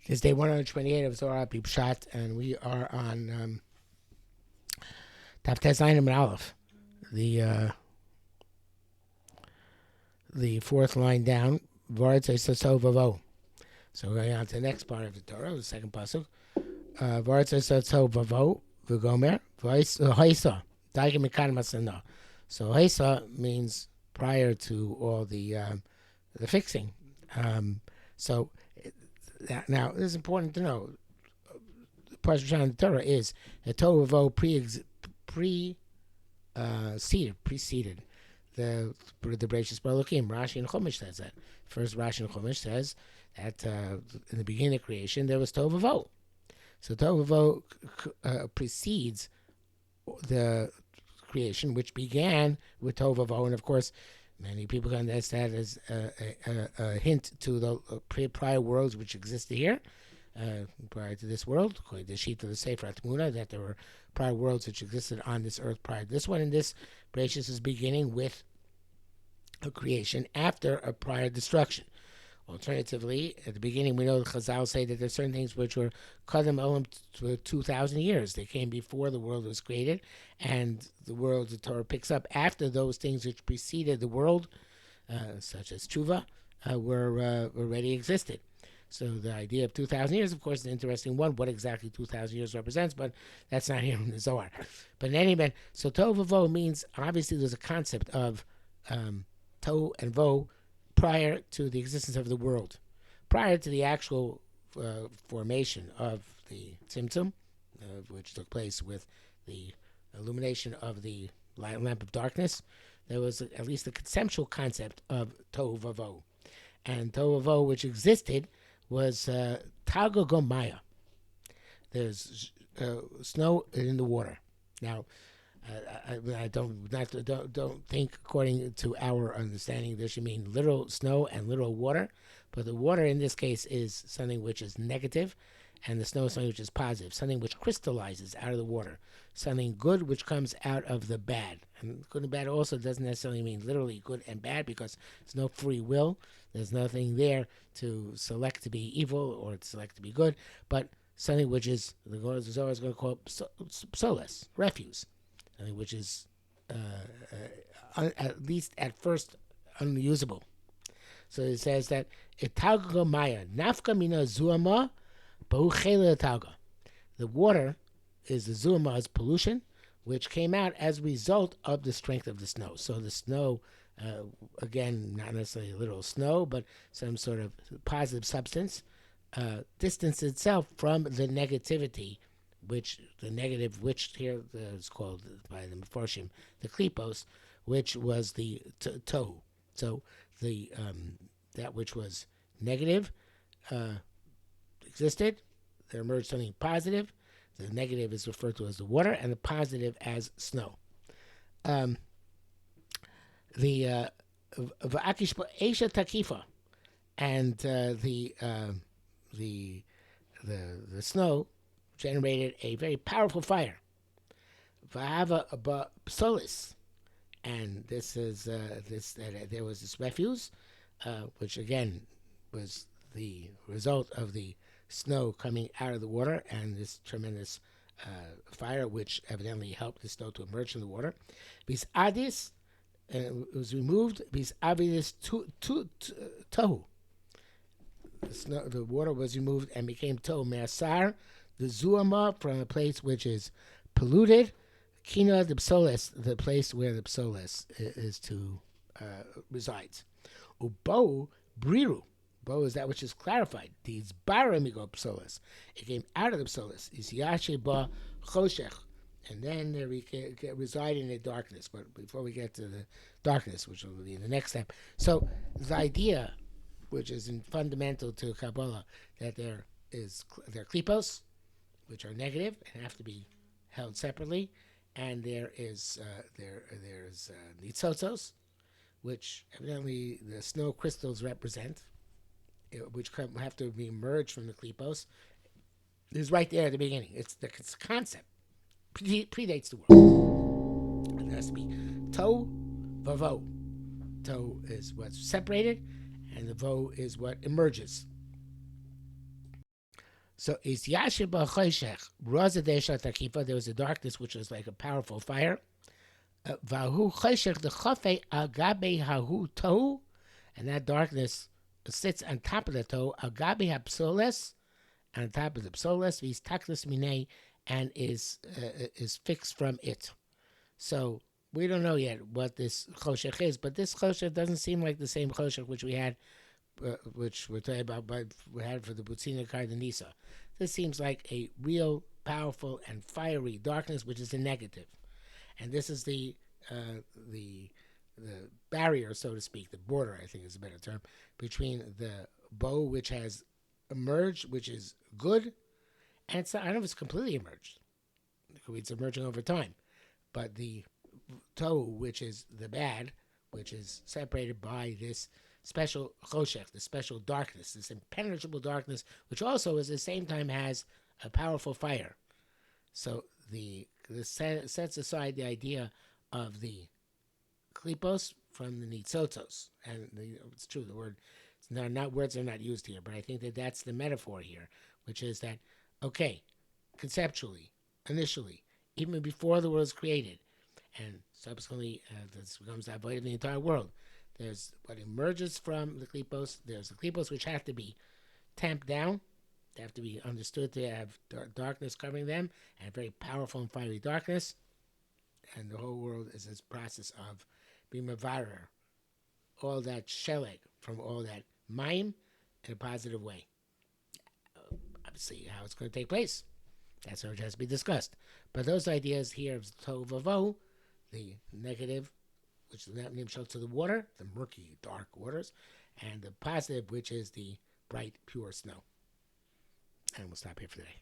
It's day 128 of Zohar Pshat, and we are on Taf Tes Zayin and Aleph, the fourth line down. V'aretz Esaso Vavo. So we're going on to the next part of the Torah, the second pasuk. V'aretz Esaso Vavo v'gomer v'haisa daigim mikan masana. So haisa means prior to all the fixing. So now it is important to know. The part of the Torah is that Tohu Vavo preceded the Bereshis Balakim. Rashi and Chumash says that. First, Rashi and Chumash says that in the beginning of creation there was Tohu Vavo. So Tohu Vavo precedes the creation, which began with Tohu Vavo, and of course, many people can understand that as a hint to the prior worlds which existed here, prior to this world, according to the sheet of the Sefer Atmuna, that there were prior worlds which existed on this earth prior to this one, and this Bereshis is beginning with a creation after a prior destruction. Alternatively, at the beginning, we know the Chazal say that there are certain things which were Kadam Olam for 2,000 years. They came before the world was created, and the world the Torah picks up after those things which preceded the world, such as Tshuva, were already existed. So the idea of 2,000 years, of course, is an interesting one. What exactly 2,000 years represents, but that's not here in the Zohar. But in any event, so Tohu Vavo means, obviously there's a concept of Tohu and Vo prior to the existence of the world, prior to the actual formation of the Tzimtzum, which took place with the illumination of the lamp of darkness. There was at least a conceptual concept of Tohu Vavo. And Tohu Vavo, which existed, was Tagagomaya. There's snow in the water. Now, I don't think, according to our understanding, there should mean literal snow and literal water, but the water in this case is something which is negative, and the snow is something which is positive, something which crystallizes out of the water, something good which comes out of the bad. And good and bad also doesn't necessarily mean literally good and bad, because there's no free will. There's nothing there to select to be evil or to select to be good, but something which is, the Zohar is going to call solace, refuse. Which is at least at first unusable. So it says that italga maya nafka mina zuama bohu chela italga. The water is the zuama's pollution, which came out as a result of the strength of the snow. So the snow, again, not necessarily a literal snow, but some sort of positive substance, distanced itself from the negativity, which the negative, which here is called by the Mefarshim, the Kelipos, which was the Tohu. So the that which was negative existed. There emerged something positive. The negative is referred to as the water, and the positive as snow. The Va'akishpa Esha Takifa, and the snow generated a very powerful fire. V'hava psolis, and this is there was this refuse, which again was the result of the snow coming out of the water, and this tremendous fire, which evidently helped the snow to emerge from the water. Bis adis, it was removed. Bis avidis tohu. The water was removed and became tohu me'asar, the zuama, from a place which is polluted, kina the psoles, the place where the psoles is to resides. Bohu briru, bohu is that which is clarified. These baramigo psoles, it came out of the psoles. Is yashe ba choshech, and then they reside in the darkness. But before we get to the darkness, which will be the next step, so the idea, which is fundamental to Kabbalah, that there are klipos, which are negative and have to be held separately, and there's Nitzotzos, which evidently the snow crystals represent, which have to be emerged from the Kelipos, is right there at the beginning. It's the concept predates the world. And there has to be Tohu Vavo. Tohu is what's separated, and the Vo is what emerges. So is Yashir B'Choshech Raza Desha Takifa. There was a darkness which was like a powerful fire. Vahu Choshech the Chafe Agabe Hahu Tohu, and that darkness sits on top of the Tohu Agabe Hapsoles, on top of the Psoles, Vis Taklis Mine, and is fixed from it. So we don't know yet what this Choshech is, but this Choshech doesn't seem like the same Choshech which we had, which we're talking about, but we had for the Butzina Kardanisa. This seems like a real, powerful, and fiery darkness, which is a negative. And this is the barrier, so to speak, the border, I think is a better term, between the Bohu, which has emerged, which is good, and I don't know if it's completely emerged. It's emerging over time. But the Tohu, which is the bad, which is separated by this special choshech, the special darkness, this impenetrable darkness, which also at the same time has a powerful fire. So this sets aside the idea of the Kelipos from the Nitzotzos. And it's true, the word, not words are not used here, but I think that that's the metaphor here, which is that, okay, conceptually, initially, even before the world is created, and subsequently this becomes that void of the entire world. There's what emerges from the Kelipos. There's the Kelipos which have to be tamped down. They have to be understood to have darkness covering them, and very powerful and fiery darkness. And the whole world is this process of being mavarer, all that sheleg from all that mayim in a positive way. Obviously, how it's going to take place, that's what has to be discussed. But those ideas here of Tohu Vavohu, the negative, which is not named to the water, the murky, dark waters, and the positive, which is the bright, pure snow. And we'll stop here for today.